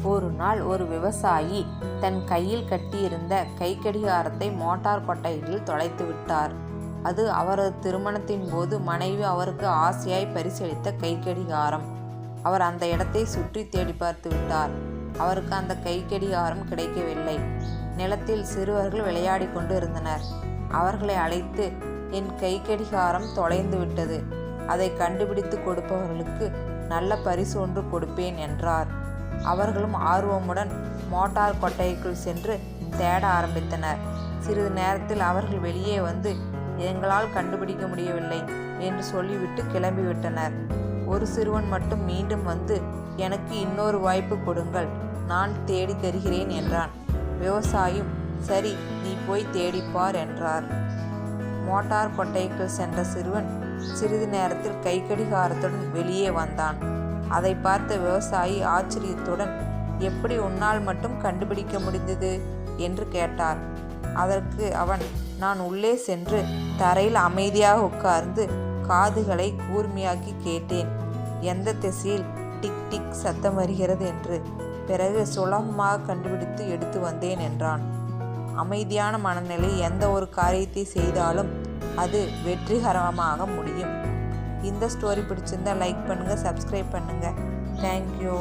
ஒரு நாள் ஒரு விவசாயி தன் கையில் கட்டியிருந்த கைக்கடிகாரத்தை மோட்டார் கொட்டையில் தொலைத்து விட்டார். அது அவரது திருமணத்தின் போது மனைவி அவருக்கு ஆசையாய் பரிசளித்த கைக்கடிகாரம். அவர் அந்த இடத்தை சுற்றி தேடி பார்த்து விட்டார். அவருக்கு அந்த கைக்கடிகாரம் கிடைக்கவில்லை. நிலத்தில் சிறுவர்கள் விளையாடி கொண்டு இருந்தனர். அவர்களை அழைத்து, என் கைக்கடிகாரம் தொலைந்து விட்டது, அதை கண்டுபிடித்து கொடுப்பவர்களுக்கு நல்ல பரிசு ஒன்று கொடுப்பேன் என்றார். அவர்களும் ஆர்வமுடன் மோட்டார் கொட்டைக்குள் சென்று தேட ஆரம்பித்தனர். சிறிது நேரத்தில் அவர்கள் வெளியே வந்து, எங்களால் கண்டுபிடிக்க முடியவில்லை என்று சொல்லிவிட்டு கிளம்பிவிட்டனர். ஒரு சிறுவன் மட்டும் மீண்டும் வந்து, எனக்கு இன்னொரு வாய்ப்பு கொடுங்கள், நான் தேடி தருகிறேன் என்றான். விவசாயியும், சரி, நீ போய் தேடிப்பார் என்றார். மோட்டார் கொட்டைக்குள் சென்ற சிறுவன் சிறிது நேரத்தில் கைக்கடிகாரத்துடன் வெளியே வந்தான். அதை பார்த்த விவசாயி ஆச்சரியத்துடன், எப்படி உன்னால் மட்டும் கண்டுபிடிக்க முடிந்தது என்று கேட்டார். அதற்கு அவன், நான் உள்ளே சென்று தரையில் அமைதியாக உட்கார்ந்து காதுகளை கூர்மையாக்கி கேட்டேன், எந்த திசையில் டிக் டிக் சத்தம் வருகிறது என்று. பிறகு சுலபமாக கண்டுபிடித்து எடுத்து வந்தேன் என்றான். அமைதியான மனநிலை எந்த ஒரு காரியத்தை செய்தாலும் அது வெற்றிகரமாக முடியும். இந்த ஸ்டோரி பிடிச்சிருந்தா லைக் பண்ணுங்கள், சப்ஸ்கிரைப் பண்ணுங்கள். தேங்க்யூ.